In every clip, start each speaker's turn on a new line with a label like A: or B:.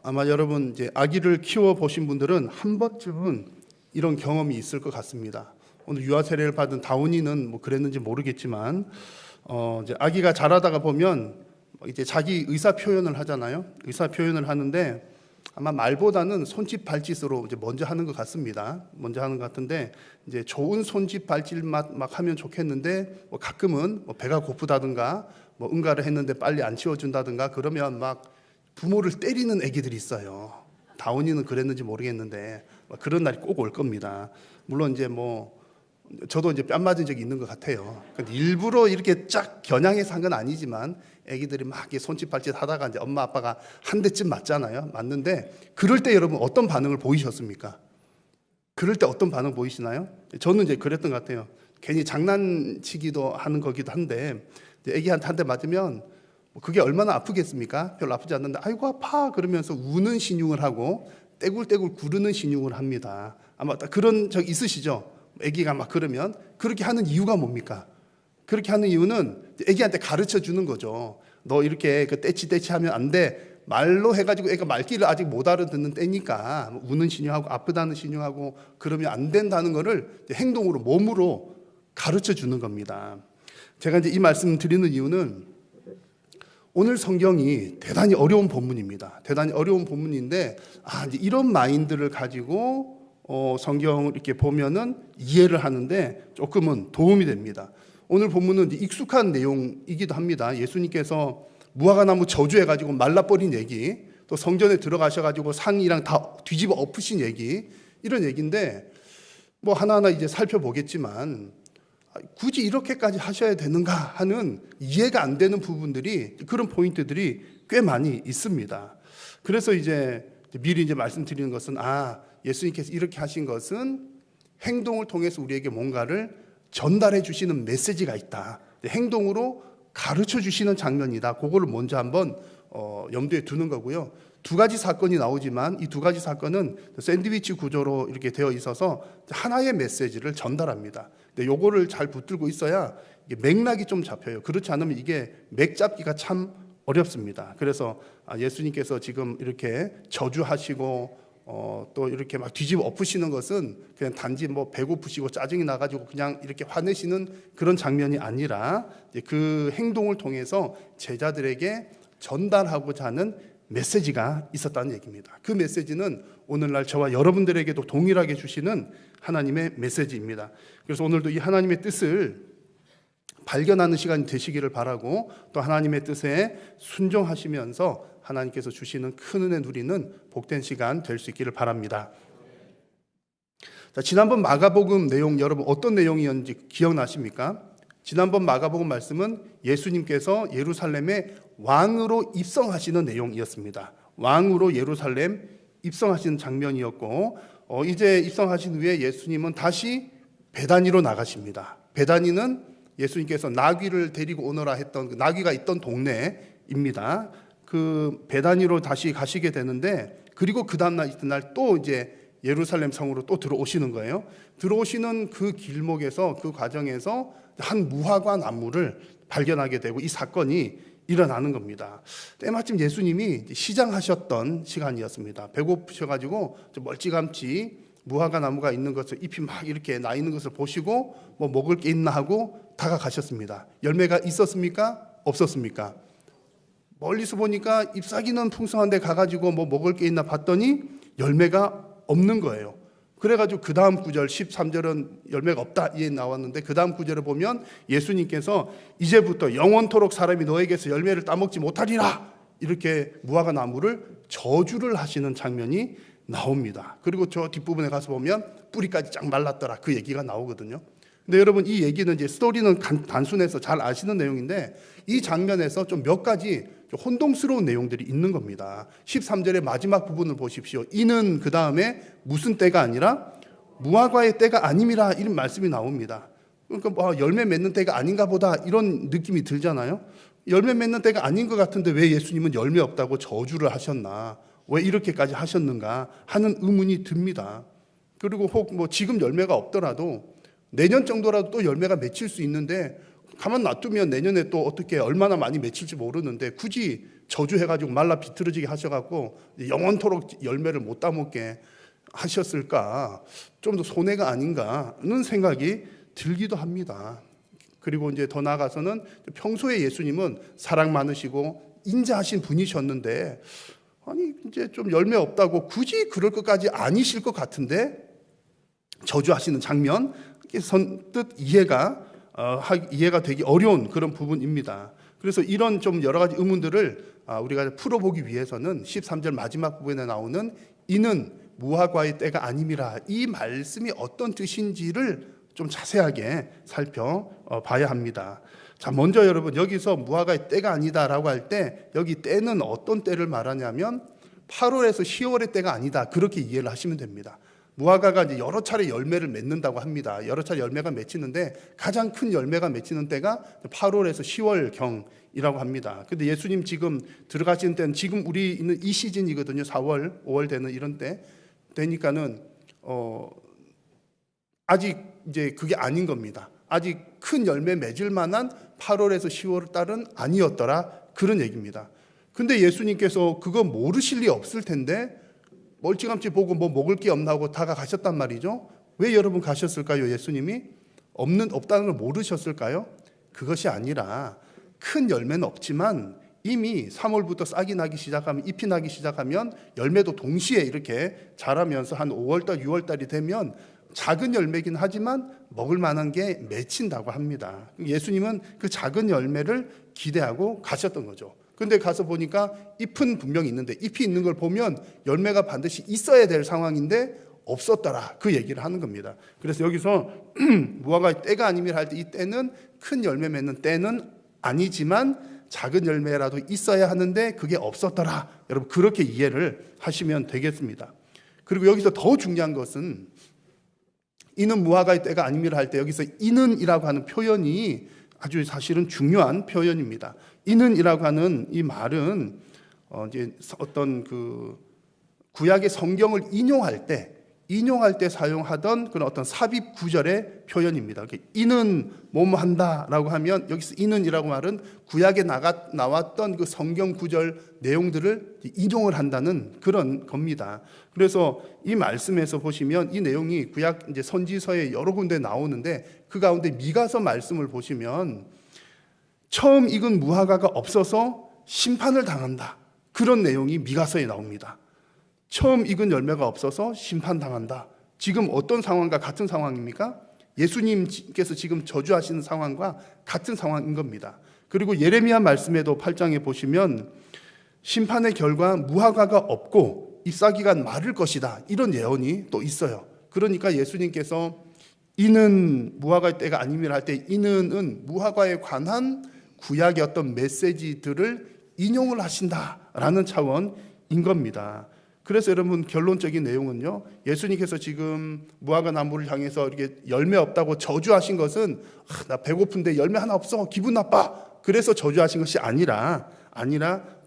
A: 아마 여러분 이제 아기를 키워 보신 분들은 한 번쯤은 이런 경험이 있을 것 같습니다. 오늘 유아 세례를 받은 다운이는 뭐 그랬는지 모르겠지만, 이제 아기가 자라다가 보면 이제 자기 의사 표현을 하잖아요. 의사 표현을 하는데 아마 말보다는 손짓 발짓으로 이제 먼저 하는 것 같습니다. 먼저 하는 것 같은데, 이제 좋은 손짓 발짓 막 하면 좋겠는데, 뭐 가끔은 뭐 배가 고프다든가, 뭐 응가를 했는데 빨리 안 치워준다든가 그러면 막 부모를 때리는 애기들이 있어요. 다운이는 그랬는지 모르겠는데 그런 날이 꼭 올 겁니다. 물론 이제 뭐 저도 이제 뺨 맞은 적이 있는 것 같아요. 근데 일부러 이렇게 쫙 겨냥해서 한 건 아니지만 애기들이 막 이렇게 손짓 발짓 하다가 이제 엄마 아빠가 한 대쯤 맞잖아요. 맞는데 그럴 때 여러분 어떤 반응을 보이셨습니까? 그럴 때 어떤 반응 보이시나요? 저는 이제 그랬던 것 같아요. 괜히 장난치기도 하는 거기도 한데 애기한테 한 대 맞으면 그게 얼마나 아프겠습니까? 별로 아프지 않는데 아이고 아파 그러면서 우는 신용을 하고 떼굴떼굴 구르는 신용을 합니다. 아마 그런 적 있으시죠? 애기가 막 그러면 그렇게 하는 이유가 뭡니까? 그렇게 하는 이유는 애기한테 가르쳐 주는 거죠. 너 이렇게 그 떼치 하면 안 돼. 말로 해가지고 애가 말귀를 아직 못 알아듣는 때니까 우는 신용하고 아프다는 신용하고 그러면 안 된다는 거를 행동으로 몸으로 가르쳐 주는 겁니다. 제가 이제 이 말씀 드리는 이유는 오늘 성경이 대단히 어려운 본문입니다. 대단히 어려운 본문인데 이제 이런 마인드를 가지고 성경을 이렇게 보면은 이해를 하는데 조금은 도움이 됩니다. 오늘 본문은 익숙한 내용이기도 합니다. 예수님께서 무화과나무 저주해가지고 말라버린 얘기, 또 성전에 들어가셔가지고 상이랑 다 뒤집어 엎으신 얘기, 이런 얘기인데 뭐 하나하나 이제 살펴보겠지만 굳이 이렇게까지 하셔야 되는가 하는 이해가 안 되는 부분들이, 그런 포인트들이 꽤 많이 있습니다. 그래서 이제 미리 이제 말씀드리는 것은 예수님께서 이렇게 하신 것은 행동을 통해서 우리에게 뭔가를 전달해 주시는 메시지가 있다. 행동으로 가르쳐 주시는 장면이다. 그거를 먼저 한번 염두에 두는 거고요. 두 가지 사건이 나오지만 이 두 가지 사건은 샌드위치 구조로 이렇게 되어 있어서 하나의 메시지를 전달합니다. 근데 요거를 잘 붙들고 있어야 이게 맥락이 좀 잡혀요. 그렇지 않으면 이게 맥 잡기가 참 어렵습니다. 그래서 예수님께서 지금 이렇게 저주하시고 또 이렇게 막 뒤집어 엎으시는 것은 그냥 단지 뭐 배고프시고 짜증이 나가지고 그냥 이렇게 화내시는 그런 장면이 아니라 그 행동을 통해서 제자들에게 전달하고자 하는 메시지가 있었다는 얘기입니다. 그 메시지는 오늘날 저와 여러분들에게도 동일하게 주시는 하나님의 메시지입니다. 그래서 오늘도 이 하나님의 뜻을 발견하는 시간이 되시기를 바라고, 또 하나님의 뜻에 순종하시면서 하나님께서 주시는 큰 은혜 누리는 복된 시간 될 수 있기를 바랍니다. 자, 지난번 마가복음 내용 여러분 어떤 내용이었는지 기억나십니까? 지난번 마가복음 말씀은 예수님께서 예루살렘에 왕으로 입성하시는 내용이었습니다. 왕으로 예루살렘 입성하시는 장면이었고, 이제 입성하신 후에 예수님은 다시 베다니로 나가십니다. 베다니는 예수님께서 나귀를 데리고 오너라 했던 나귀가 있던 동네입니다. 그 베다니로 다시 가시게 되는데, 그리고 그 다음날 이튿날 또 이제 예루살렘 성으로 또 들어오시는 거예요. 들어오시는 그 길목에서, 그 과정에서 한 무화과 나무를 발견하게 되고 이 사건이 일어나는 겁니다. 때마침 예수님이 시장하셨던 시간이었습니다. 배고프셔가지고 멀찌감치 무화과 나무가 있는 것을, 잎이 막 이렇게 나 있는 것을 보시고 뭐 먹을 게 있나 하고 다가가셨습니다. 열매가 있었습니까? 없었습니까? 멀리서 보니까 잎사귀는 풍성한데 가가지고 뭐 먹을 게 있나 봤더니 열매가 없는 거예요. 그래가지고 그 다음 구절 13절은 열매가 없다 이에 나왔는데, 그 다음 구절을 보면 예수님께서 이제부터 영원토록 사람이 너에게서 열매를 따먹지 못하리라, 이렇게 무화과 나무를 저주를 하시는 장면이 나옵니다. 그리고 저 뒷부분에 가서 보면 뿌리까지 쫙 말랐더라, 그 얘기가 나오거든요. 근데 여러분 이 얘기는 이제 스토리는 단순해서 잘 아시는 내용인데, 이 장면에서 좀 몇 가지 혼동스러운 내용들이 있는 겁니다. 13절의 마지막 부분을 보십시오. 이는 그 다음에 무슨 때가 아니라 무화과의 때가 아님이라, 이런 말씀이 나옵니다. 그러니까 뭐 열매 맺는 때가 아닌가 보다 이런 느낌이 들잖아요. 열매 맺는 때가 아닌 것 같은데 왜 예수님은 열매 없다고 저주를 하셨나, 왜 이렇게까지 하셨는가 하는 의문이 듭니다. 그리고 혹 뭐 지금 열매가 없더라도 내년 정도라도 또 열매가 맺힐 수 있는데 가만 놔두면 내년에 또 어떻게 얼마나 많이 맺힐지 모르는데 굳이 저주해가지고 말라 비틀어지게 하셔갖고 영원토록 열매를 못 따먹게 하셨을까? 좀 더 손해가 아닌가는 생각이 들기도 합니다. 그리고 이제 더 나아가서는 평소에 예수님은 사랑 많으시고 인자하신 분이셨는데 아니 이제 좀 열매 없다고 굳이 그럴 것까지 아니실 것 같은데 저주하시는 장면 선뜻 이해가 되기 어려운 그런 부분입니다. 그래서 이런 좀 여러 가지 의문들을 우리가 풀어보기 위해서는 13절 마지막 부분에 나오는 이는 무화과의 때가 아님이라, 이 말씀이 어떤 뜻인지를 좀 자세하게 살펴봐야 합니다. 자, 먼저 여러분 여기서 무화과의 때가 아니다라고 할 때 여기 때는 어떤 때를 말하냐면 8월에서 10월의 때가 아니다, 그렇게 이해를 하시면 됩니다. 무화과가 이제 여러 차례 열매를 맺는다고 합니다. 여러 차례 열매가 맺히는데 가장 큰 열매가 맺히는 때가 8월에서 10월경이라고 합니다. 근데 예수님 지금 들어가시는 때는 지금 우리 있는 이 시즌이거든요. 4월, 5월 되는 이런 때 되니까는 아직 이제 그게 아닌 겁니다. 아직 큰 열매 맺을 만한 8월에서 10월 달은 아니었더라, 그런 얘기입니다. 근데 예수님께서 그거 모르실 리 없을 텐데 멀찌감치 보고 뭐 먹을 게 없나 하고 다가가셨단 말이죠. 왜 여러분 가셨을까요? 예수님이 없다는 걸 모르셨을까요? 그것이 아니라 큰 열매는 없지만 이미 3월부터 싹이 나기 시작하면, 잎이 나기 시작하면 열매도 동시에 이렇게 자라면서 한 5월달 6월달이 되면 작은 열매긴 하지만 먹을 만한 게 맺힌다고 합니다. 예수님은 그 작은 열매를 기대하고 가셨던 거죠. 근데 가서 보니까 잎은 분명히 있는데, 잎이 있는 걸 보면 열매가 반드시 있어야 될 상황인데 없었더라, 그 얘기를 하는 겁니다. 그래서 여기서 무화과의 때가 아니면 할 때 이 때는 큰 열매 맺는 때는 아니지만 작은 열매라도 있어야 하는데 그게 없었더라, 여러분 그렇게 이해를 하시면 되겠습니다. 그리고 여기서 더 중요한 것은 이는 무화과의 때가 아니면 할 때 여기서 이는이라고 하는 표현이 아주 사실은 중요한 표현입니다. 이는이라고 하는 이 말은 이제 어떤 그 구약의 성경을 인용할 때 사용하던 그런 어떤 삽입 구절의 표현입니다. 이는 뭐뭐 한다라고 하면 여기서 이는이라고 말은 구약에 나왔던 그 성경 구절 내용들을 인용을 한다는 그런 겁니다. 그래서 이 말씀에서 보시면 이 내용이 구약 이제 선지서에 여러 군데 나오는데 그 가운데 미가서 말씀을 보시면 처음 익은 무화과가 없어서 심판을 당한다, 그런 내용이 미가서에 나옵니다. 처음 익은 열매가 없어서 심판당한다. 지금 어떤 상황과 같은 상황입니까? 예수님께서 지금 저주하시는 상황과 같은 상황인 겁니다. 그리고 예레미야 말씀에도 8장에 보시면 심판의 결과 무화과가 없고 잎사귀가 마를 것이다, 이런 예언이 또 있어요. 그러니까 예수님께서 이는 무화과의 때가 아니면 할 때 이는은 무화과에 관한 구약의 어떤 메시지들을 인용을 하신다라는 차원인 겁니다. 그래서 여러분 결론적인 내용은요, 예수님께서 지금 무화과 나무를 향해서 이렇게 열매 없다고 저주하신 것은 나 배고픈데 열매 하나 없어 기분 나빠, 그래서 저주하신 것이 아니라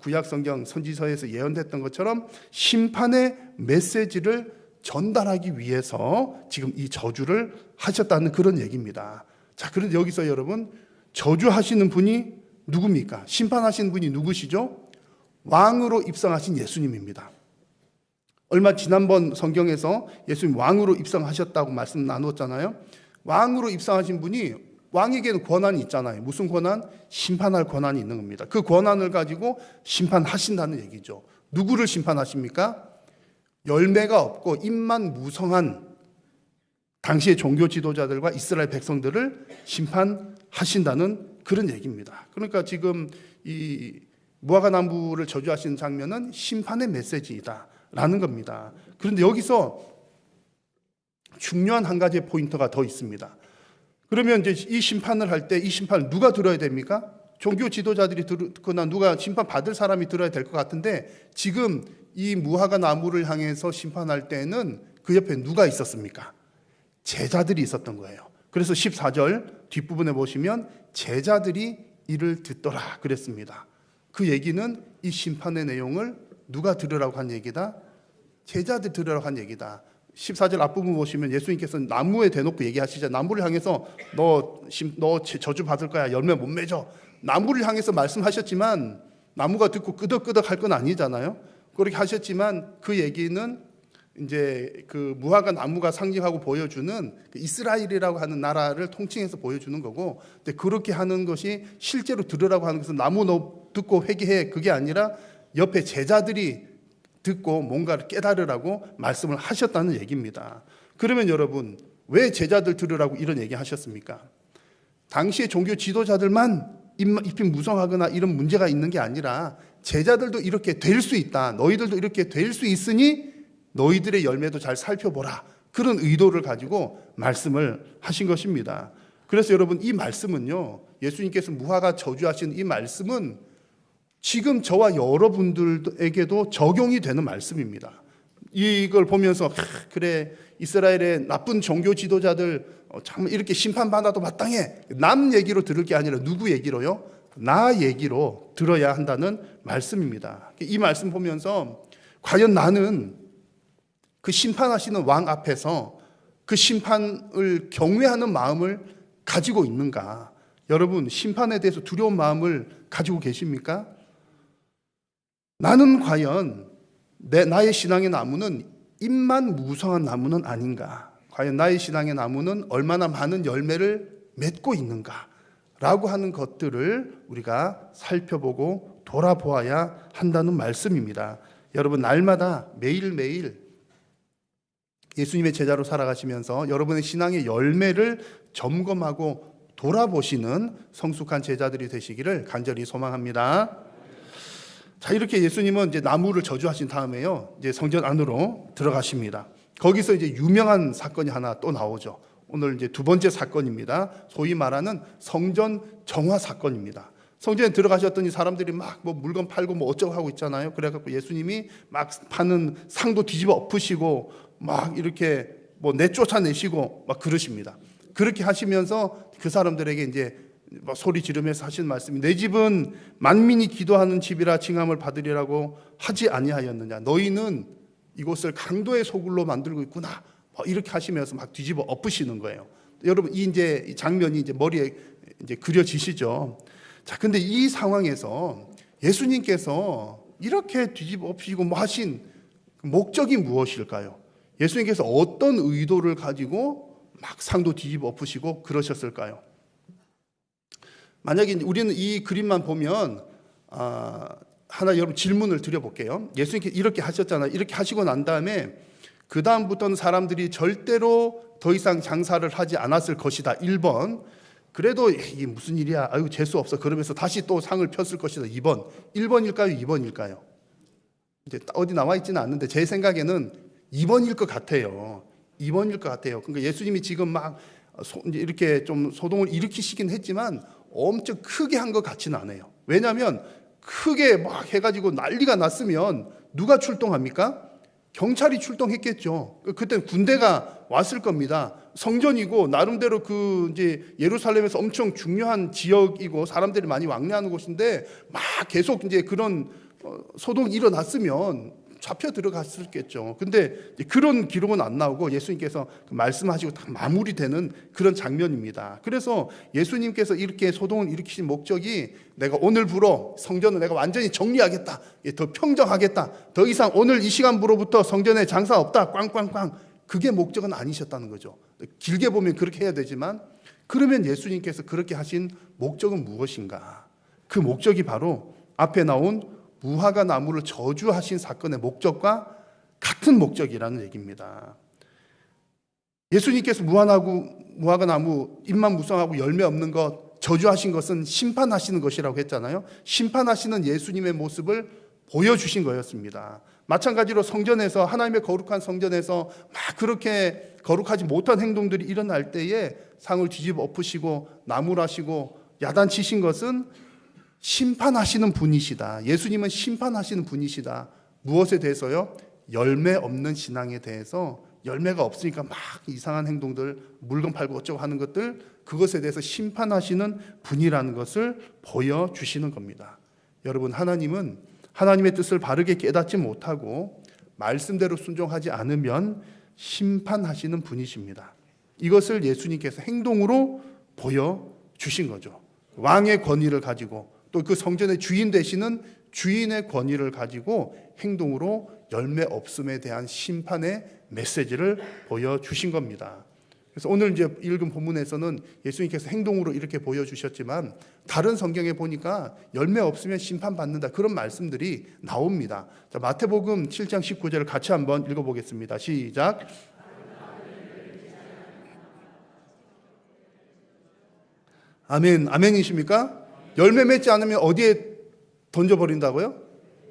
A: 구약 성경 선지서에서 예언됐던 것처럼 심판의 메시지를 전달하기 위해서 지금 이 저주를 하셨다는 그런 얘기입니다. 자, 그런데 여기서 여러분 저주하시는 분이 누굽니까? 심판하시는 분이 누구시죠? 왕으로 입성하신 예수님입니다. 얼마 지난번 성경에서 예수님 왕으로 입성하셨다고 말씀 나눴잖아요. 왕으로 입성하신 분이 왕에게는 권한이 있잖아요. 무슨 권한? 심판할 권한이 있는 겁니다. 그 권한을 가지고 심판하신다는 얘기죠. 누구를 심판하십니까? 열매가 없고 잎만 무성한 당시의 종교 지도자들과 이스라엘 백성들을 심판하신다는 그런 얘기입니다. 그러니까 지금 이 무화과 나무를 저주하시는 장면은 심판의 메시지이다 라는 겁니다. 그런데 여기서 중요한 한 가지의 포인트가 더 있습니다. 그러면 이제 이 심판을 할 때 이 심판을 누가 들어야 됩니까? 종교 지도자들이 듣거나 누가 심판 받을 사람이 들어야 될 것 같은데 지금 이 무화과 나무를 향해서 심판할 때는 그 옆에 누가 있었습니까? 제자들이 있었던 거예요. 그래서 14절 뒷부분에 보시면 제자들이 이를 듣더라 그랬습니다. 그 얘기는 이 심판의 내용을 누가 들으라고 한 얘기다? 제자들 들으라고 한 얘기다. 14절 앞부분 보시면 예수님께서 나무에 대놓고 얘기하시죠. 나무를 향해서 너 저주 받을 거야. 열매 못 맺어. 나무를 향해서 말씀하셨지만 나무가 듣고 끄덕끄덕 할 건 아니잖아요. 그렇게 하셨지만 그 얘기는 이제 그 무화과 나무가 상징하고 보여주는 그 이스라엘이라고 하는 나라를 통칭해서 보여주는 거고, 근데 그렇게 하는 것이 실제로 들으라고 하는 것은 나무 너 듣고 회개해, 그게 아니라 옆에 제자들이 듣고 뭔가를 깨달으라고 말씀을 하셨다는 얘기입니다. 그러면 여러분, 왜 제자들 들으라고 이런 얘기 하셨습니까? 당시의 종교 지도자들만 입이 무성하거나 이런 문제가 있는 게 아니라 제자들도 이렇게 될 수 있다. 너희들도 이렇게 될 수 있으니 너희들의 열매도 잘 살펴보라. 그런 의도를 가지고 말씀을 하신 것입니다. 그래서 여러분, 이 말씀은요, 예수님께서 무화과 저주하신 이 말씀은 지금 저와 여러분들에게도 적용이 되는 말씀입니다. 이걸 보면서 그래, 이스라엘의 나쁜 종교 지도자들 참 이렇게 심판받아도 마땅해. 남 얘기로 들을 게 아니라 누구 얘기로요? 나 얘기로 들어야 한다는 말씀입니다. 이 말씀 보면서 과연 나는 그 심판하시는 왕 앞에서 그 심판을 경외하는 마음을 가지고 있는가? 여러분, 심판에 대해서 두려운 마음을 가지고 계십니까? 나는 과연 나의 신앙의 나무는 잎만 무성한 나무는 아닌가? 과연 나의 신앙의 나무는 얼마나 많은 열매를 맺고 있는가? 라고 하는 것들을 우리가 살펴보고 돌아보아야 한다는 말씀입니다. 여러분, 날마다 매일매일 예수님의 제자로 살아가시면서 여러분의 신앙의 열매를 점검하고 돌아보시는 성숙한 제자들이 되시기를 간절히 소망합니다. 자, 이렇게 예수님은 이제 나무를 저주하신 다음에요, 이제 성전 안으로 들어가십니다. 거기서 이제 유명한 사건이 하나 또 나오죠. 오늘 이제 두 번째 사건입니다. 소위 말하는 성전 정화 사건입니다. 성전에 들어가셨더니 사람들이 막 뭐 물건 팔고 뭐 어쩌고 하고 있잖아요. 그래갖고 예수님이 막 파는 상도 뒤집어 엎으시고 막 이렇게 뭐 내쫓아내시고 막 그러십니다. 그렇게 하시면서 그 사람들에게 이제 뭐 소리 지르면서 하신 말씀이, 내 집은 만민이 기도하는 집이라 칭함을 받으리라고 하지 아니하였느냐. 너희는 이곳을 강도의 소굴로 만들고 있구나. 이렇게 하시면서 막 뒤집어 엎으시는 거예요. 여러분, 이 장면이 이제 머리에 이제 그려지시죠. 자, 근데 이 상황에서 예수님께서 이렇게 뒤집어 엎으시고 뭐 하신 목적이 무엇일까요? 예수님께서 어떤 의도를 가지고 막 상도 뒤집어 엎으시고 그러셨을까요? 만약에 우리는 이 그림만 보면 하나 여러분 질문을 드려볼게요. 예수님께서 이렇게 하셨잖아요. 이렇게 하시고 난 다음에 그 다음부터는 사람들이 절대로 더 이상 장사를 하지 않았을 것이다. 1번. 그래도 이게 무슨 일이야, 아유 재수 없어, 그러면서 다시 또 상을 폈을 것이다. 2번. 1번일까요? 2번일까요? 이제 어디 나와 있지는 않는데 제 생각에는 2번일 것 같아요. 2번일 것 같아요. 그러니까 예수님이 지금 막 이렇게 좀 소동을 일으키시긴 했지만 엄청 크게 한 것 같지는 않아요. 왜냐하면 크게 막 해가지고 난리가 났으면 누가 출동합니까? 경찰이 출동했겠죠. 그때는 군대가 왔을 겁니다. 성전이고 나름대로 그 이제 예루살렘에서 엄청 중요한 지역이고 사람들이 많이 왕래하는 곳인데 막 계속 이제 그런 소동이 일어났으면 잡혀 들어갔을겠죠. 근데 그런 기록은 안 나오고 예수님께서 말씀하시고 다 마무리되는 그런 장면입니다. 그래서 예수님께서 이렇게 소동을 일으키신 목적이, 내가 오늘부로 성전을 내가 완전히 정리하겠다, 더 평정하겠다, 더 이상 오늘 이 시간부로부터 성전에 장사 없다, 꽝꽝꽝, 그게 목적은 아니셨다는 거죠. 길게 보면 그렇게 해야 되지만, 그러면 예수님께서 그렇게 하신 목적은 무엇인가? 그 목적이 바로 앞에 나온 무화과 나무를 저주하신 사건의 목적과 같은 목적이라는 얘기입니다. 예수님께서 무화과 나무 잎만 무성하고 열매 없는 것 저주하신 것은 심판하시는 것이라고 했잖아요. 심판하시는 예수님의 모습을 보여주신 거였습니다. 마찬가지로 성전에서, 하나님의 거룩한 성전에서 막 그렇게 거룩하지 못한 행동들이 일어날 때에 상을 뒤집어 엎으시고 나무라시고 야단치신 것은 심판하시는 분이시다. 예수님은 심판하시는 분이시다. 무엇에 대해서요? 열매 없는 신앙에 대해서, 열매가 없으니까 막 이상한 행동들, 물건 팔고 어쩌고 하는 것들, 그것에 대해서 심판하시는 분이라는 것을 보여주시는 겁니다. 여러분, 하나님은 하나님의 뜻을 바르게 깨닫지 못하고 말씀대로 순종하지 않으면 심판하시는 분이십니다. 이것을 예수님께서 행동으로 보여주신 거죠. 왕의 권위를 가지고 또 그 성전의 주인 되시는 주인의 권위를 가지고 행동으로 열매 없음에 대한 심판의 메시지를 보여주신 겁니다. 그래서 오늘 이제 읽은 본문에서는 예수님께서 행동으로 이렇게 보여주셨지만 다른 성경에 보니까 열매 없으면 심판받는다 그런 말씀들이 나옵니다. 자, 마태복음 7장 19절을 같이 한번 읽어보겠습니다. 시작. 아멘. 아멘이십니까? 열매 맺지 않으면 어디에 던져버린다고요?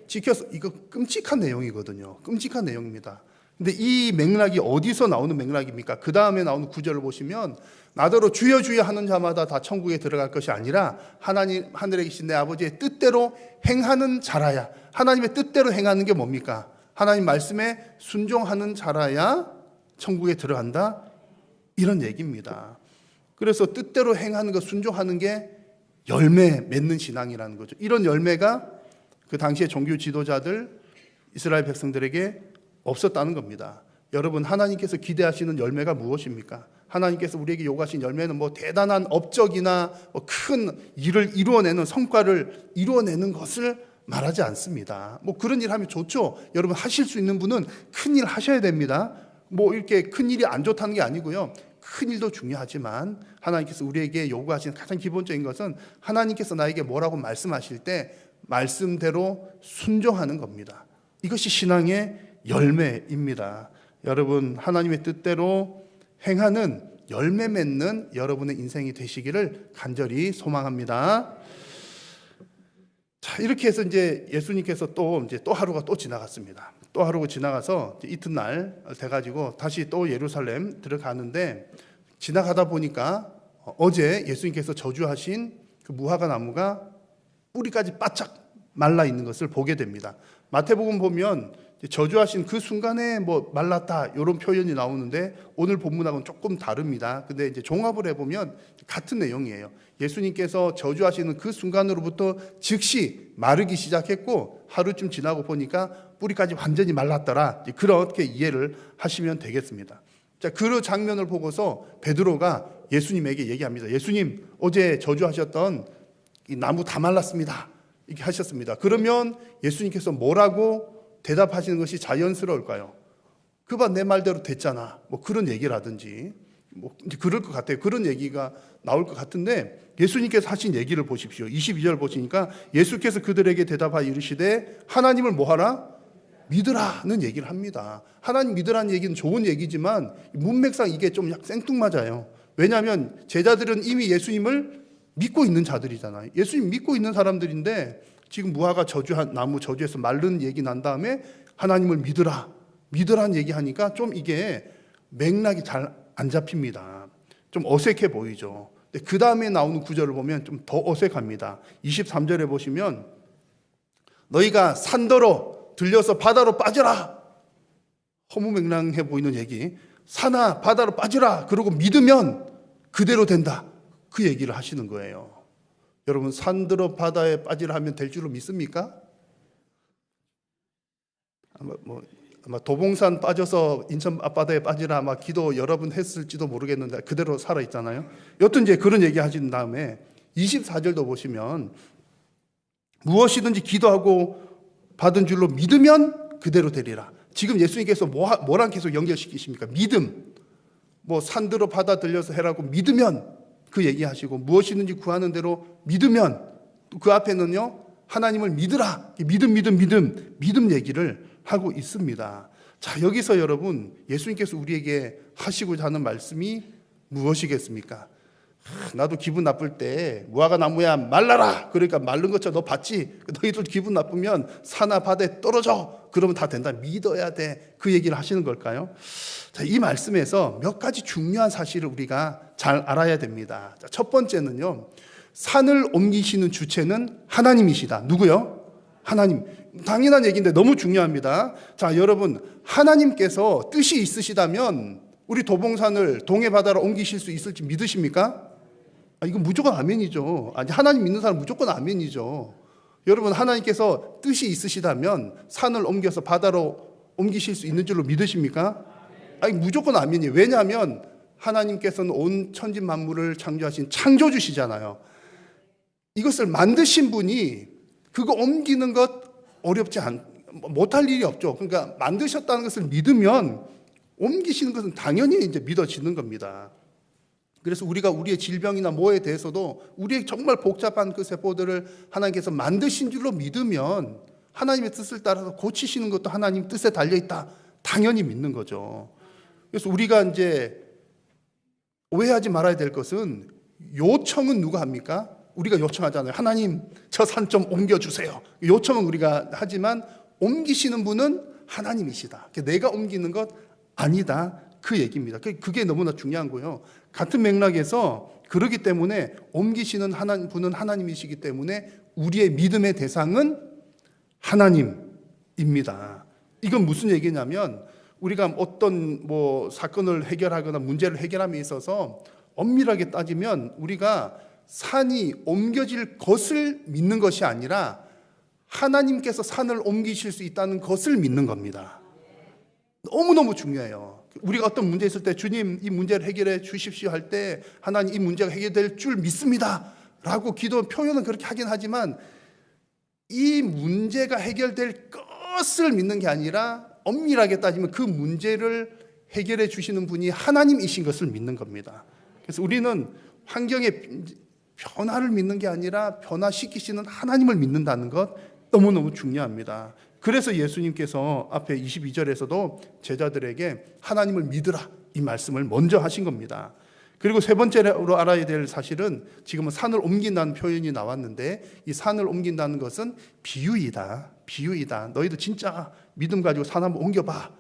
A: 지켜서. 이거 끔찍한 내용이거든요. 끔찍한 내용입니다. 근데 이 맥락이 어디서 나오는 맥락입니까? 그 다음에 나오는 구절을 보시면 나더러 주여 주여 하는 자마다 다 천국에 들어갈 것이 아니라 하나님 하늘에 계신 내 아버지의 뜻대로 행하는 자라야. 하나님의 뜻대로 행하는 게 뭡니까? 하나님 말씀에 순종하는 자라야 천국에 들어간다. 이런 얘기입니다. 그래서 뜻대로 행하는 것, 순종하는 게 열매 맺는 신앙이라는 거죠. 이런 열매가 그 당시의 종교 지도자들, 이스라엘 백성들에게 없었다는 겁니다. 여러분, 하나님께서 기대하시는 열매가 무엇입니까? 하나님께서 우리에게 요구하신 열매는 뭐 대단한 업적이나 뭐 큰 일을 이루어내는, 성과를 이루어내는 것을 말하지 않습니다. 뭐 그런 일 하면 좋죠. 여러분, 하실 수 있는 분은 큰 일 하셔야 됩니다. 뭐 이렇게 큰 일이 안 좋다는 게 아니고요. 큰 일도 중요하지만 하나님께서 우리에게 요구하시는 가장 기본적인 것은 하나님께서 나에게 뭐라고 말씀하실 때 말씀대로 순종하는 겁니다. 이것이 신앙의 열매입니다. 여러분, 하나님의 뜻대로 행하는 열매 맺는 여러분의 인생이 되시기를 간절히 소망합니다. 자, 이렇게 해서 이제 예수님께서 또 하루가 또 지나갔습니다. 또 하루가 지나가서 이튿날 돼가지고 다시 또 예루살렘 들어가는데 지나가다 보니까 어제 예수님께서 저주하신 그 무화과 나무가 뿌리까지 바짝 말라 있는 것을 보게 됩니다. 마태복음 보면 저주하신 그 순간에 뭐 말랐다 이런 표현이 나오는데 오늘 본문하고는 조금 다릅니다. 근데 이제 종합을 해보면 같은 내용이에요. 예수님께서 저주하시는 그 순간으로부터 즉시 마르기 시작했고 하루쯤 지나고 보니까 뿌리까지 완전히 말랐더라. 그렇게 이해를 하시면 되겠습니다. 자, 그 장면을 보고서 베드로가 예수님에게 얘기합니다. 예수님, 어제 저주하셨던 이 나무 다 말랐습니다. 이렇게 하셨습니다. 그러면 예수님께서 뭐라고 대답하시는 것이 자연스러울까요? 그봐 내 말대로 됐잖아. 뭐 그런 얘기라든지 뭐 이제 그럴 것 같아요. 그런 얘기가 나올 것 같은데 예수님께서 하신 얘기를 보십시오. 22절 보시니까 예수께서 그들에게 대답하여 이르시되 하나님을 뭐하라? 믿으라는 얘기를 합니다. 하나님 믿으라는 얘기는 좋은 얘기지만 문맥상 이게 좀 생뚱맞아요. 왜냐하면 제자들은 이미 예수님을 믿고 있는 자들이잖아요. 예수님 믿고 있는 사람들인데 지금 무화과 저주한 나무 저주에서 마른 얘기 난 다음에 하나님을 믿으라는 얘기하니까 좀 이게 맥락이 잘 안 잡힙니다. 좀 어색해 보이죠. 근데 그 다음에 나오는 구절을 보면 좀 더 어색합니다. 23절에 보시면 너희가 산더러 들려서 바다로 빠져라. 허무맹랑해 보이는 얘기. 산아 바다로 빠져라. 그러고 믿으면 그대로 된다. 그 얘기를 하시는 거예요. 여러분, 산들어 바다에 빠지라 하면 될 줄로 믿습니까? 아마 도봉산 빠져서 인천 앞바다에 빠지라 아마 기도 여러 번 했을지도 모르겠는데 그대로 살아있잖아요. 여튼 이제 그런 얘기 하신 다음에 24절도 보시면 무엇이든지 기도하고 받은 줄로 믿으면 그대로 되리라. 지금 예수님께서 뭐랑 계속 연결시키십니까? 믿음. 뭐 산들어 바다 들려서 해라고 믿으면 그 얘기하시고 무엇이든지 구하는 대로 믿으면 또 그 앞에는요 하나님을 믿으라. 믿음 얘기를 하고 있습니다. 자, 여기서 여러분 예수님께서 우리에게 하시고자 하는 말씀이 무엇이겠습니까? 나도 기분 나쁠 때 무화과 나무야 말라라. 그러니까 마른 것처럼 너 봤지? 너희들 기분 나쁘면 산하 바다에 떨어져. 그러면 다 된다. 믿어야 돼. 그 얘기를 하시는 걸까요? 자, 이 말씀에서 몇 가지 중요한 사실을 우리가 잘 알아야 됩니다. 자, 첫 번째는요, 산을 옮기시는 주체는 하나님이시다. 누구요? 하나님. 당연한 얘기인데 너무 중요합니다. 자, 여러분, 하나님께서 뜻이 있으시다면 우리 도봉산을 동해 바다로 옮기실 수 있을지 믿으십니까? 이건 무조건 아멘이죠. 아니, 하나님 믿는 사람 무조건 아멘이죠. 여러분, 하나님께서 뜻이 있으시다면 산을 옮겨서 바다로 옮기실 수 있는 줄로 믿으십니까? 아니 무조건 아멘이에요. 왜냐하면 하나님께서는 온 천지 만물을 창조하신 창조주시잖아요. 이것을 만드신 분이 그거 옮기는 것 못할 일이 없죠. 그러니까 만드셨다는 것을 믿으면 옮기시는 것은 당연히 이제 믿어지는 겁니다. 그래서 우리가 우리의 질병이나 뭐에 대해서도 우리의 정말 복잡한 그 세포들을 하나님께서 만드신 줄로 믿으면 하나님의 뜻을 따라서 고치시는 것도 하나님 뜻에 달려 있다. 당연히 믿는 거죠. 그래서 우리가 이제 오해하지 말아야 될 것은 요청은 누가 합니까? 우리가 요청하잖아요. 하나님, 저 산 좀 옮겨주세요. 요청은 우리가 하지만 옮기시는 분은 하나님이시다. 내가 옮기는 것 아니다. 그 얘기입니다. 그게 너무나 중요한 거예요. 같은 맥락에서 그러기 때문에 옮기시는 분은 하나님이시기 때문에 우리의 믿음의 대상은 하나님입니다. 이건 무슨 얘기냐면 우리가 어떤 사건을 해결하거나 문제를 해결함에 있어서 엄밀하게 따지면 우리가 산이 옮겨질 것을 믿는 것이 아니라 하나님께서 산을 옮기실 수 있다는 것을 믿는 겁니다. 너무너무 중요해요. 우리가 어떤 문제 있을 때 주님 이 문제를 해결해 주십시오 할 때 하나님 이 문제가 해결될 줄 믿습니다 라고 기도 표현은 그렇게 하긴 하지만 이 문제가 해결될 것을 믿는 게 아니라 엄밀하게 따지면 그 문제를 해결해 주시는 분이 하나님이신 것을 믿는 겁니다. 그래서 우리는 환경의 변화를 믿는 게 아니라 변화시키시는 하나님을 믿는다는 것 너무너무 중요합니다. 그래서 예수님께서 앞에 22절에서도 제자들에게 하나님을 믿으라 이 말씀을 먼저 하신 겁니다. 그리고 세 번째로 알아야 될 사실은 지금은 산을 옮긴다는 표현이 나왔는데 이 산을 옮긴다는 것은 비유이다. 너희도 진짜 믿음 가지고 산 한번 옮겨봐.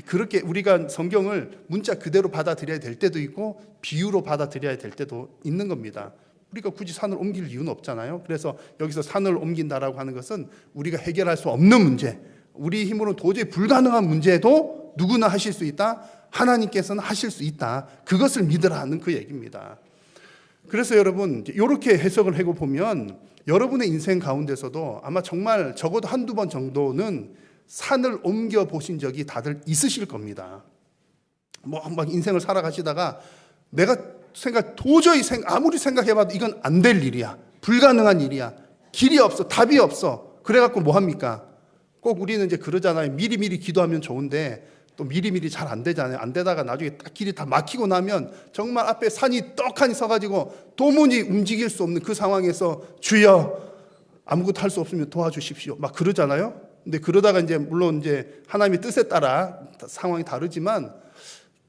A: 그렇게 우리가 성경을 문자 그대로 받아들여야 될 때도 있고 비유로 받아들여야 될 때도 있는 겁니다. 우리가 굳이 산을 옮길 이유는 없잖아요. 그래서 여기서 산을 옮긴다라고 하는 것은 우리가 해결할 수 없는 문제, 우리 힘으로는 도저히 불가능한 문제도 누구나 하실 수 있다. 하나님께서는 하실 수 있다. 그것을 믿으라는 그 얘기입니다. 그래서 여러분 이렇게 해석을 하고 보면 여러분의 인생 가운데서도 아마 정말 적어도 한두 번 정도는 산을 옮겨 보신 적이 다들 있으실 겁니다. 막 인생을 살아가시다가 내가 도저히 아무리 생각해봐도 이건 안 될 일이야. 불가능한 일이야. 길이 없어. 답이 없어. 그래갖고 뭐 합니까? 꼭 우리는 이제 그러잖아요. 미리미리 기도하면 좋은데 또 미리미리 잘 안 되잖아요. 안 되다가 나중에 딱 길이 다 막히고 나면 정말 앞에 산이 떡하니 서가지고 도무지 움직일 수 없는 그 상황에서 주여 아무것도 할 수 없으면 도와주십시오. 막 그러잖아요. 근데 그러다가 이제 물론 이제 하나님의 뜻에 따라 상황이 다르지만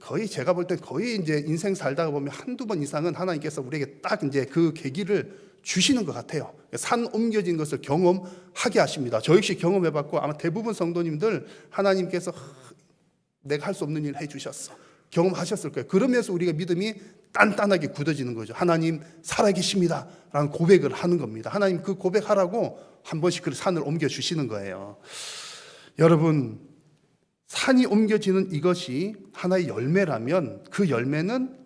A: 거의 제가 볼 때 거의 이제 인생 살다가 보면 한두 번 이상은 하나님께서 우리에게 딱 이제 그 계기를 주시는 것 같아요. 산 옮겨진 것을 경험하게 하십니다. 저 역시 경험해봤고 아마 대부분 성도님들 하나님께서 내가 할 수 없는 일 해주셨어. 경험하셨을 거예요. 그러면서 우리가 믿음이 단단하게 굳어지는 거죠. 하나님 살아계십니다 라는 고백을 하는 겁니다. 하나님 그 고백하라고 한 번씩 그 산을 옮겨주시는 거예요. 여러분 산이 옮겨지는 이것이 하나의 열매라면 그 열매는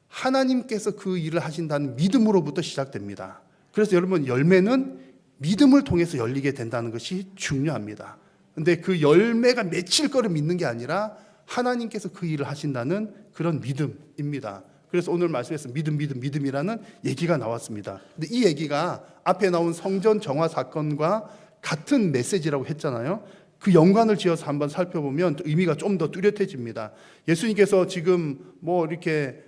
A: 하나님께서 그 일을 하신다는 믿음으로부터 시작됩니다. 그래서 여러분 열매는 믿음을 통해서 열리게 된다는 것이 중요합니다. 근데 그 열매가 맺힐 거를 믿는 게 아니라 하나님께서 그 일을 하신다는 그런 믿음입니다. 그래서 오늘 말씀에서 믿음이라는 얘기가 나왔습니다. 근데 이 얘기가 앞에 나온 성전 정화 사건과 같은 메시지라고 했잖아요. 그 연관을 지어서 한번 살펴보면 의미가 좀 더 뚜렷해집니다. 예수님께서 지금 이렇게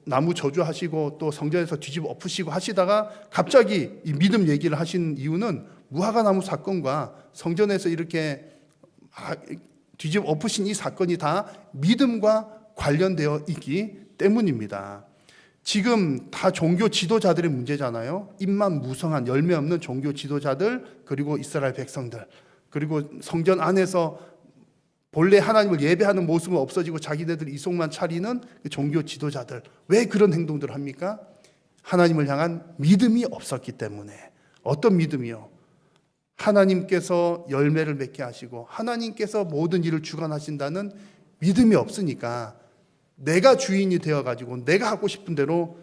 A: 나무 저주하시고 또 성전에서 뒤집어 엎으시고 하시다가 갑자기 이 믿음 얘기를 하신 이유는 무화과 나무 사건과 성전에서 이렇게 뒤집어 엎으신 이 사건이 다 믿음과 관련되어 있기 때문입니다. 지금 다 종교 지도자들의 문제잖아요. 입만 무성한 열매 없는 종교 지도자들 그리고 이스라엘 백성들 그리고 성전 안에서 본래 하나님을 예배하는 모습은 없어지고 자기네들 이속만 차리는 종교 지도자들 왜 그런 행동들을 합니까? 하나님을 향한 믿음이 없었기 때문에. 어떤 믿음이요? 하나님께서 열매를 맺게 하시고 하나님께서 모든 일을 주관하신다는 믿음이 없으니까 내가 주인이 되어가지고 내가 하고 싶은 대로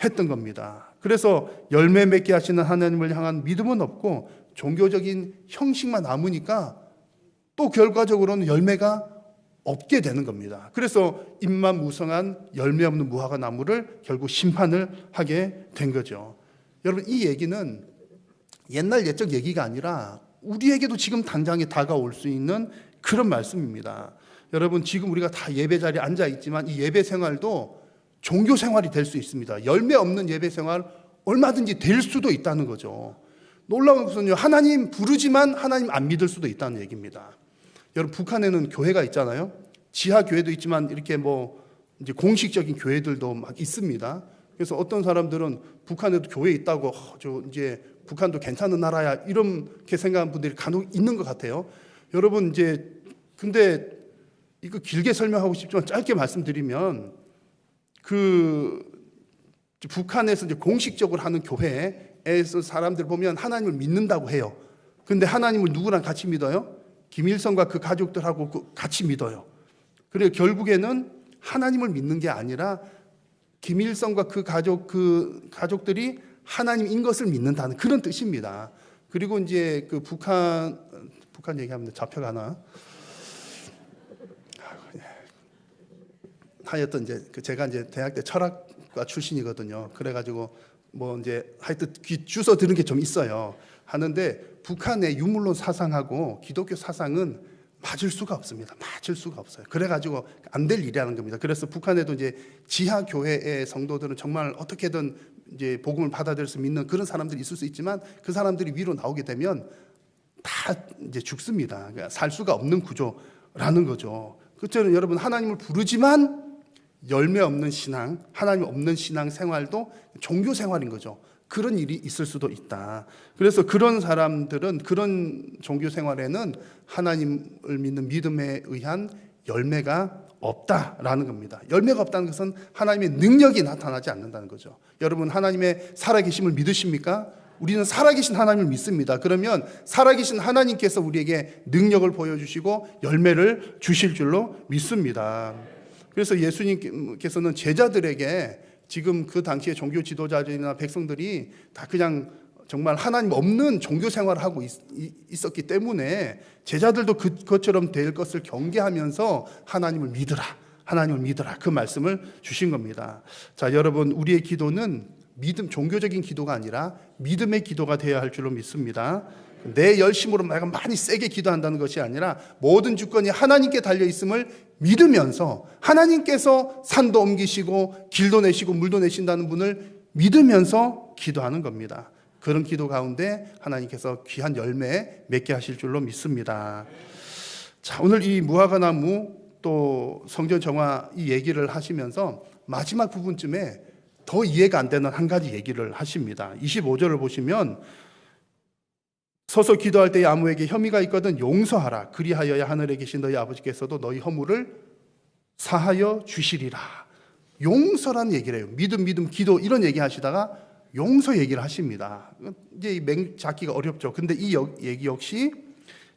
A: 했던 겁니다. 그래서 열매 맺게 하시는 하나님을 향한 믿음은 없고 종교적인 형식만 남으니까 또 결과적으로는 열매가 없게 되는 겁니다. 그래서 잎만 무성한 열매 없는 무화과 나무를 결국 심판을 하게 된 거죠. 여러분, 이 얘기는 옛날 옛적 얘기가 아니라 우리에게도 지금 당장에 다가올 수 있는 그런 말씀입니다. 여러분, 지금 우리가 다 예배 자리에 앉아 있지만 이 예배 생활도 종교 생활이 될 수 있습니다. 열매 없는 예배 생활 얼마든지 될 수도 있다는 거죠. 놀라운 것은요, 하나님 부르지만 하나님 안 믿을 수도 있다는 얘기입니다. 여러분, 북한에는 교회가 있잖아요. 지하 교회도 있지만 이렇게 이제 공식적인 교회들도 막 있습니다. 그래서 어떤 사람들은 북한에도 교회 있다고 이제 북한도 괜찮은 나라야 이렇게 생각하는 분들이 간혹 있는 것 같아요. 여러분, 근데 이거 길게 설명하고 싶지만 짧게 말씀드리면 북한에서 이제 공식적으로 하는 교회에서 사람들 보면 하나님을 믿는다고 해요. 근데 하나님을 누구랑 같이 믿어요? 김일성과 그 가족들하고 같이 믿어요. 그리고 결국에는 하나님을 믿는 게 아니라 김일성과 그 가족들이 하나님인 것을 믿는다는 그런 뜻입니다. 그리고 이제 북한 얘기하면 잡혀가나? 하여튼 제가 대학 때 철학과 출신이거든요. 그래가지고 하여튼 귀 주워 들은 게 좀 있어요. 하는데 북한의 유물론 사상하고 기독교 사상은 맞을 수가 없습니다. 맞을 수가 없어요. 그래가지고 안 될 일이라는 겁니다. 그래서 북한에도 이제 지하 교회의 성도들은 정말 어떻게든 이제 복음을 받아들일 수 믿는 그런 사람들이 있을 수 있지만 그 사람들이 위로 나오게 되면 다 이제 죽습니다. 그러니까 살 수가 없는 구조라는 거죠. 그렇죠, 여러분. 하나님을 부르지만 열매 없는 신앙, 하나님 없는 신앙 생활도 종교 생활인 거죠. 그런 일이 있을 수도 있다. 그래서 그런 사람들은 그런 종교 생활에는 하나님을 믿는 믿음에 의한 열매가 없다라는 겁니다. 열매가 없다는 것은 하나님의 능력이 나타나지 않는다는 거죠. 여러분, 하나님의 살아계심을 믿으십니까? 우리는 살아계신 하나님을 믿습니다. 그러면 살아계신 하나님께서 우리에게 능력을 보여주시고 열매를 주실 줄로 믿습니다. 그래서 예수님께서는 제자들에게 지금 그 당시에 종교 지도자들이나 백성들이 다 그냥 정말 하나님 없는 종교 생활을 하고 있었기 때문에 제자들도 그것처럼 될 것을 경계하면서 하나님을 믿으라 그 말씀을 주신 겁니다. 자, 여러분, 우리의 기도는 종교적인 기도가 아니라 믿음의 기도가 되어야 할 줄로 믿습니다. 내 열심으로 많이 세게 기도한다는 것이 아니라 모든 주권이 하나님께 달려있음을 믿으면서 하나님께서 산도 옮기시고 길도 내시고 물도 내신다는 분을 믿으면서 기도하는 겁니다. 그런 기도 가운데 하나님께서 귀한 열매 맺게 하실 줄로 믿습니다. 자, 오늘 이 무화과나무 또 성전 정화 이 얘기를 하시면서 마지막 부분쯤에 더 이해가 안 되는 한 가지 얘기를 하십니다. 25절을 보시면 서서 기도할 때에 아무에게 혐의가 있거든 용서하라. 그리하여야 하늘에 계신 너희 아버지께서도 너희 허물을 사하여 주시리라. 용서라는 얘기를 해요. 믿음, 기도 이런 얘기 하시다가 용서 얘기를 하십니다. 이제 잡기가 어렵죠. 근데 이 얘기 역시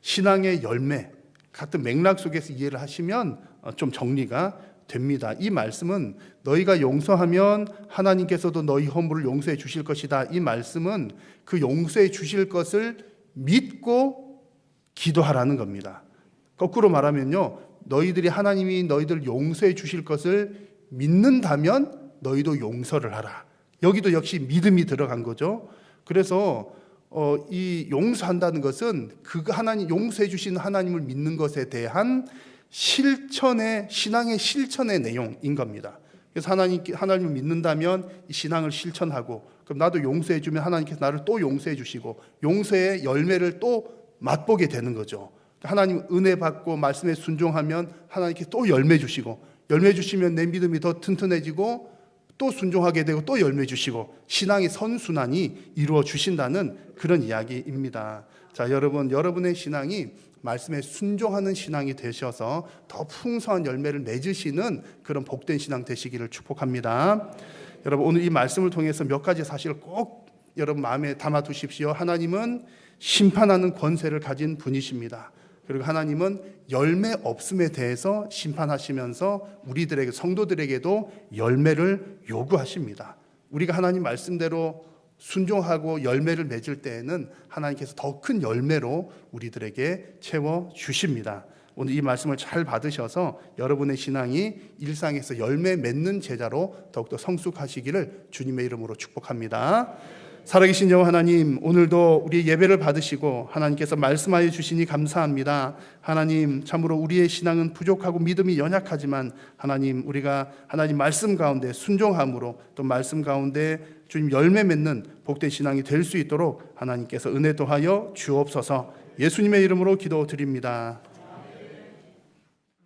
A: 신앙의 열매 같은 맥락 속에서 이해를 하시면 좀 정리가 됩니다. 이 말씀은 너희가 용서하면 하나님께서도 너희 허물을 용서해 주실 것이다. 이 말씀은 그 용서해 주실 것을 믿고 기도하라는 겁니다. 거꾸로 말하면요, 너희들이 하나님이 너희들 용서해 주실 것을 믿는다면 너희도 용서를 하라. 여기도 역시 믿음이 들어간 거죠. 그래서 이 용서한다는 것은 그 하나님 용서해 주신 하나님을 믿는 것에 대한 신앙의 실천의 내용인 겁니다. 그래서 하나님을 믿는다면 이 신앙을 실천하고, 그럼 나도 용서해 주면 하나님께서 나를 또 용서해 주시고 용서의 열매를 또 맛보게 되는 거죠. 하나님 은혜 받고 말씀에 순종하면 하나님께서 또 열매 주시고, 열매 주시면 내 믿음이 더 튼튼해지고 또 순종하게 되고 또 열매 주시고 신앙의 선순환이 이루어 주신다는 그런 이야기입니다. 자, 여러분의 신앙이 말씀에 순종하는 신앙이 되셔서 더 풍성한 열매를 맺으시는 그런 복된 신앙 되시기를 축복합니다. 여러분, 오늘 이 말씀을 통해서 몇 가지 사실을 꼭 여러분 마음에 담아 두십시오. 하나님은 심판하는 권세를 가진 분이십니다. 그리고 하나님은 열매 없음에 대해서 심판하시면서 우리들에게, 성도들에게도 열매를 요구하십니다. 우리가 하나님 말씀대로 순종하고 열매를 맺을 때에는 하나님께서 더 큰 열매로 우리들에게 채워 주십니다. 오늘 이 말씀을 잘 받으셔서 여러분의 신앙이 일상에서 열매 맺는 제자로 더욱더 성숙하시기를 주님의 이름으로 축복합니다. 살아계신 여호와 하나님, 오늘도 우리의 예배를 받으시고 하나님께서 말씀하여 주시니 감사합니다. 하나님, 참으로 우리의 신앙은 부족하고 믿음이 연약하지만 하나님, 우리가 하나님 말씀 가운데 순종함으로 또 말씀 가운데 주님 열매 맺는 복된 신앙이 될 수 있도록 하나님께서 은혜 더하여 주옵소서. 예수님의 이름으로 기도드립니다.